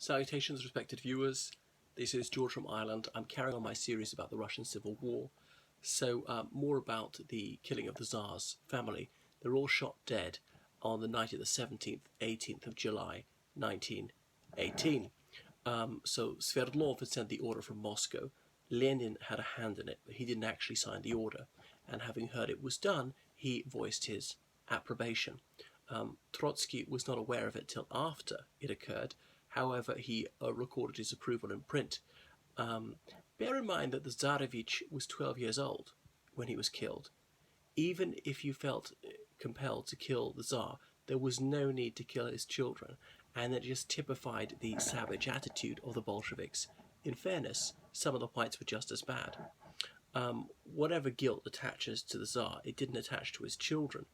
Salutations, respected viewers. This is George from Ireland. I'm carrying on my series about the Russian Civil War. So, more about the killing of the Tsar's family. They're all shot dead on the night of the 17th, 18th of July, 1918. So, Sverdlov had sent the order from Moscow. Lenin had a hand in it, but he didn't actually sign the order. And having heard it was done, he voiced his approbation. Trotsky was not aware of it till after it occurred. However, he recorded his approval in print. Bear in mind that the Tsarevich was 12 years old when he was killed. Even if you felt compelled to kill the Tsar, there was no need to kill his children, and it just typified the savage attitude of the Bolsheviks. In fairness, some of the whites were just as bad. Whatever guilt attaches to the Tsar, it didn't attach to his children.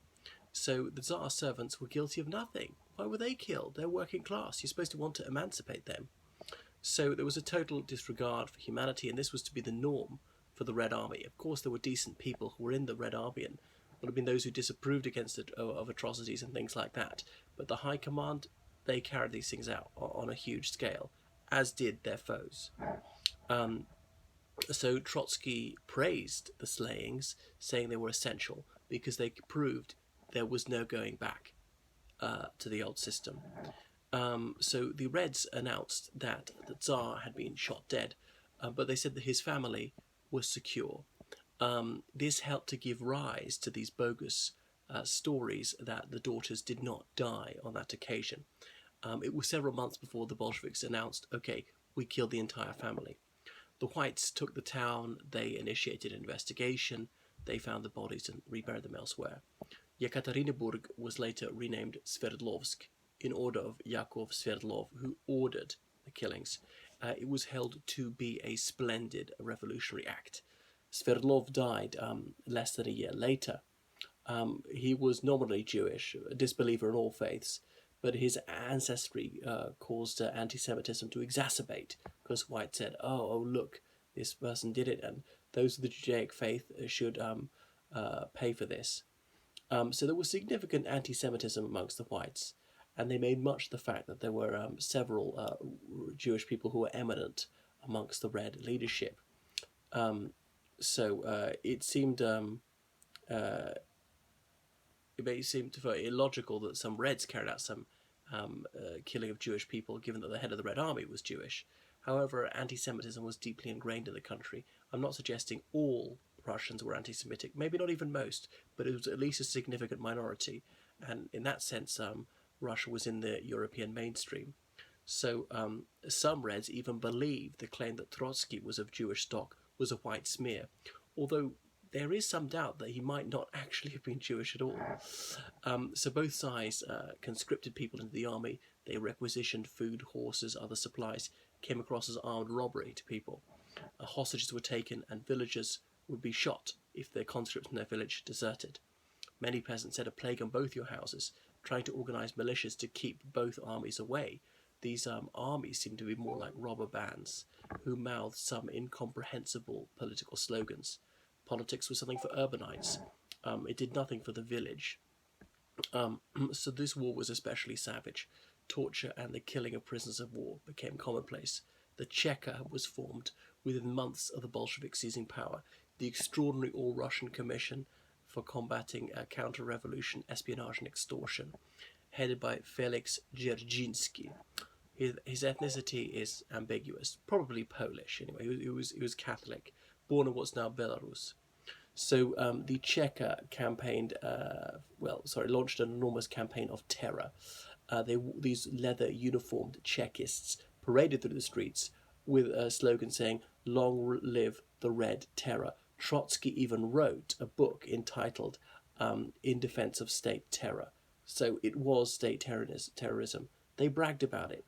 So the Tsar's servants were guilty of nothing. Why were they killed? They're working class. You're supposed to want to emancipate them. So there was a total disregard for humanity, and this was to be the norm for the Red Army. Of course, there were decent people who were in the Red Army, and would have been those who disapproved against it of atrocities and things like that. But the High Command, they carried these things out on a huge scale, as did their foes. So Trotsky praised the slayings, saying they were essential because they proved there was no going back to the old system. So the Reds announced that the Tsar had been shot dead, but they said that his family was secure. This helped to give rise to these bogus stories that the daughters did not die on that occasion. It was several months before the Bolsheviks announced, okay, we killed the entire family. The Whites took the town, they initiated an investigation, they found the bodies and reburied them elsewhere. Yekaterinburg was later renamed Sverdlovsk in order of Yakov Sverdlov, who ordered the killings. It was held to be a splendid revolutionary act. Sverdlov died less than a year later. He was nominally Jewish, a disbeliever in all faiths, but his ancestry caused anti-Semitism to exacerbate, because White said, oh, look, this person did it, and those of the Judaic faith should pay for this. So there was significant anti-Semitism amongst the whites, and they made much of the fact that there were several Jewish people who were eminent amongst the Red leadership. So it seemed very illogical that some Reds carried out some killing of Jewish people, given that the head of the Red Army was Jewish. However, anti-Semitism was deeply ingrained in the country. I'm not suggesting all Russians were anti-Semitic, maybe not even most, but it was at least a significant minority, and in that sense Russia was in the European mainstream. So some Reds even believed the claim that Trotsky was of Jewish stock was a white smear, although there is some doubt that he might not actually have been Jewish at all. So both sides conscripted people into the army. They requisitioned food, horses, other supplies, came across as armed robbery to people. Hostages were taken, and villagers would be shot if their conscripts in their village deserted. Many peasants set a plague on both your houses, trying to organise militias to keep both armies away. These armies seemed to be more like robber bands who mouthed some incomprehensible political slogans. Politics was something for urbanites. It did nothing for the village. So this war was especially savage. Torture and the killing of prisoners of war became commonplace. The Cheka was formed within months of the Bolsheviks seizing power. The extraordinary All-Russian Commission for combating counter-revolution, espionage and extortion, headed by Felix Dzerzhinsky. His ethnicity is ambiguous, probably Polish anyway. He was Catholic, born in what's now Belarus. So the Cheka launched an enormous campaign of terror. These leather-uniformed Chekists paraded through the streets with a slogan saying, "Long live the Red Terror." Trotsky even wrote a book entitled In Defense of State Terror. So it was state terrorism. They bragged about it.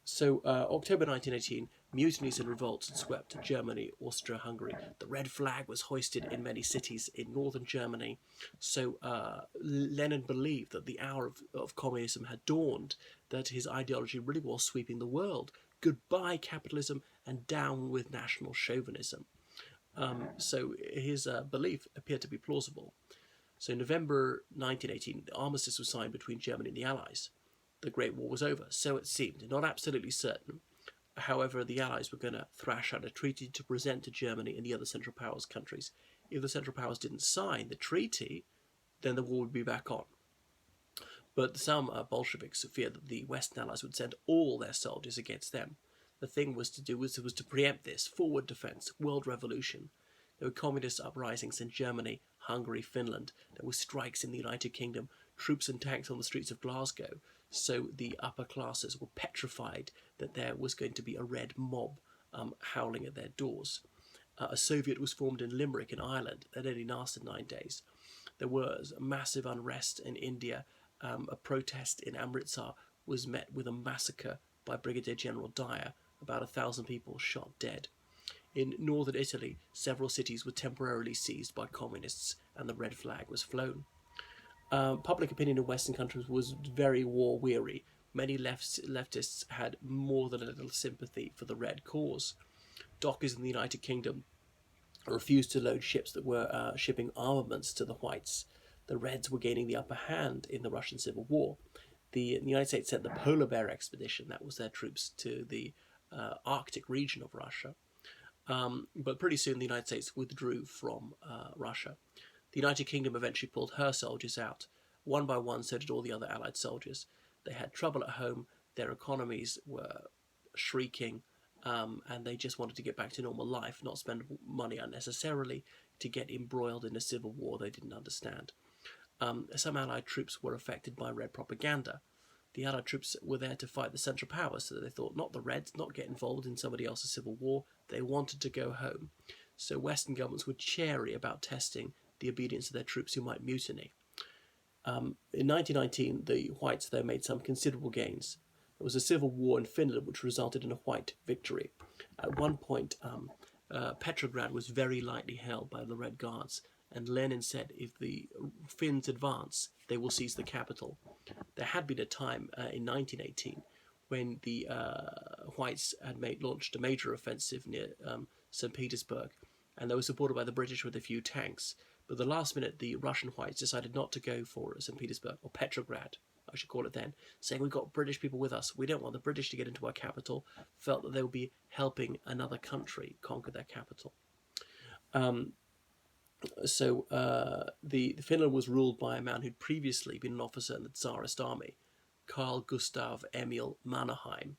So October 1918, mutinies and revolts had swept Germany, Austria-Hungary. The red flag was hoisted in many cities in northern Germany. So Lenin believed that the hour of communism had dawned, that his ideology really was sweeping the world. Goodbye capitalism and down with national chauvinism. So his belief appeared to be plausible. So in November 1918, the armistice was signed between Germany and the Allies. the Great War was over. So it seemed, not absolutely certain. However, the Allies were going to thrash out a treaty to present to Germany and the other Central Powers countries. If the Central Powers didn't sign the treaty, then the war would be back on. But some Bolsheviks feared that the Western Allies would send all their soldiers against them. The thing was to preempt this forward defence, world revolution. There were communist uprisings in Germany, Hungary, Finland. There were strikes in the United Kingdom, troops and tanks on the streets of Glasgow. So the upper classes were petrified that there was going to be a red mob howling at their doors. A Soviet was formed in Limerick in Ireland. That only lasted 9 days. There was massive unrest in India. A protest in Amritsar was met with a massacre by Brigadier General Dyer. About 1,000 people shot dead. In northern Italy, several cities were temporarily seized by communists and the red flag was flown. Public opinion in Western countries was very war-weary. Many leftists had more than a little sympathy for the Red cause. Dockers in the United Kingdom refused to load ships that were shipping armaments to the Whites. The Reds were gaining the upper hand in the Russian Civil War. The United States sent the Polar Bear Expedition, that was their troops, to the Arctic region of Russia. But pretty soon the United States withdrew from Russia. The United Kingdom eventually pulled her soldiers out. One by one, so did all the other Allied soldiers. They had trouble at home, their economies were shrieking, and they just wanted to get back to normal life, not spend money unnecessarily to get embroiled in a civil war they didn't understand. Some Allied troops were affected by Red propaganda. The Allied troops were there to fight the Central Powers, so they thought not the Reds, not get involved in somebody else's civil war. They wanted to go home. So Western governments were chary about testing the obedience of their troops who might mutiny. In 1919, the Whites, though, made some considerable gains. There was a civil war in Finland which resulted in a White victory. At one point, Petrograd was very lightly held by the Red Guards, and Lenin said if the Finns advance, they will seize the capital. There had been a time in 1918 when the Whites had launched a major offensive near St. Petersburg, and they were supported by the British with a few tanks. But at the last minute, the Russian Whites decided not to go for St. Petersburg, or Petrograd, I should call it then, saying we've got British people with us. We don't want the British to get into our capital, felt that they would be helping another country conquer their capital. So the Finland was ruled by a man who'd previously been an officer in the Tsarist army, Carl Gustav Emil Mannerheim,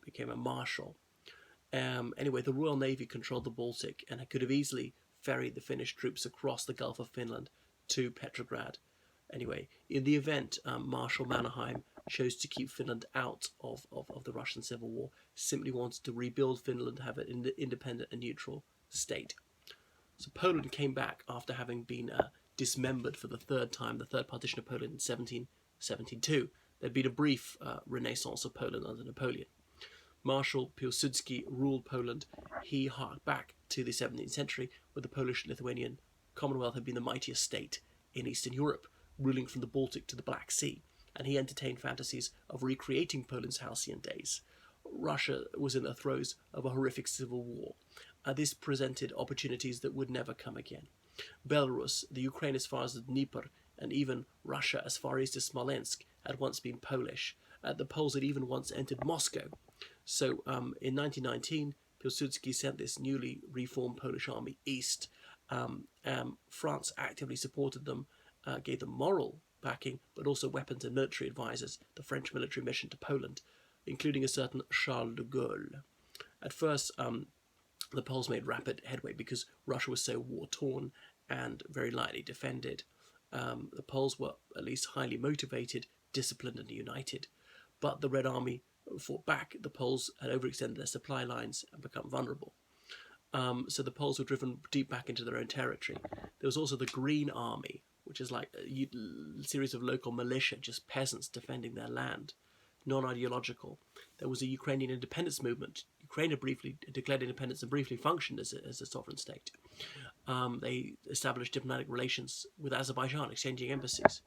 became a marshal. Anyway, the Royal Navy controlled the Baltic and could have easily ferried the Finnish troops across the Gulf of Finland to Petrograd. Anyway, in the event, Marshal Mannerheim chose to keep Finland out of the Russian Civil War, simply wanted to rebuild Finland, have an independent and neutral state. So Poland came back after having been dismembered for the third time, the third partition of Poland in 1772. There'd been a brief renaissance of Poland under Napoleon. Marshal Piłsudski ruled Poland. He harked back to the 17th century, where the Polish-Lithuanian Commonwealth had been the mightiest state in Eastern Europe, ruling from the Baltic to the Black Sea, and he entertained fantasies of recreating Poland's halcyon days. Russia was in the throes of a horrific civil war. This presented opportunities that would never come again. Belarus, the Ukraine as far as the Dnieper, and even Russia as far east as Smolensk had once been Polish. The Poles had even once entered Moscow. So in 1919, Piłsudski sent this newly reformed Polish army east. France actively supported them, gave them moral backing, but also weapons and military advisors, the French military mission to Poland, including a certain Charles de Gaulle. At first, the Poles made rapid headway because Russia was so war-torn and very lightly defended. The Poles were at least highly motivated, disciplined and united. But the Red Army fought back. The Poles had overextended their supply lines and become vulnerable. So the Poles were driven deep back into their own territory. There was also the Green Army, which is like a series of local militia, just peasants defending their land, non-ideological. There was a Ukrainian independence movement. Ukraine had briefly declared independence and briefly functioned as a sovereign state. They established diplomatic relations with Azerbaijan, exchanging embassies.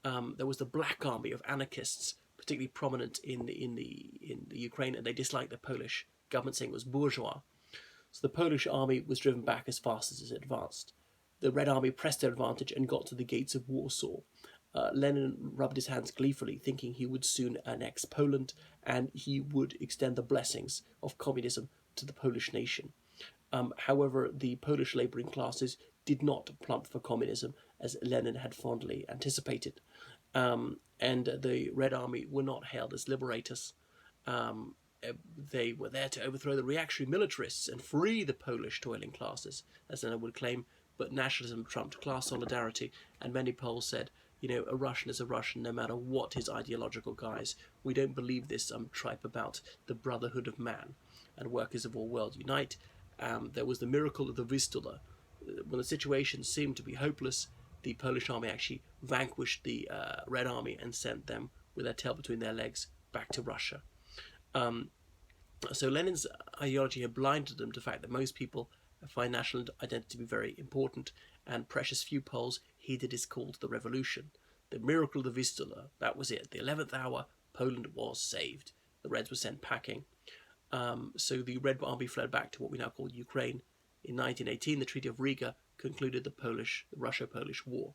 There was the Black Army of anarchists, particularly prominent in the Ukraine, and they disliked the Polish government, saying it was bourgeois. So the Polish army was driven back as fast as it advanced. The Red Army pressed their advantage and got to the gates of Warsaw. Lenin rubbed his hands gleefully, thinking he would soon annex Poland and he would extend the blessings of communism to the Polish nation. However, the Polish labouring classes did not plump for communism as Lenin had fondly anticipated. And the Red Army were not hailed as liberators. They were there to overthrow the reactionary militarists and free the Polish toiling classes, as Lenin would claim, but nationalism trumped class solidarity, and many Poles said, a Russian is a Russian no matter what his ideological guise. We don't believe this tripe about the brotherhood of man, and workers of all world unite. There was the miracle of the Vistula. When the situation seemed to be hopeless, the Polish army actually vanquished the Red Army and sent them, with their tail between their legs, back to Russia. So Lenin's ideology had blinded them to the fact that most people find national identity to be very important, and precious few Poles heeded his call to the revolution. The miracle of the Vistula, that was it. The 11th hour, Poland was saved. The Reds were sent packing. So the Red Army fled back to what we now call Ukraine. In 1918, the Treaty of Riga concluded the Russo-Polish War.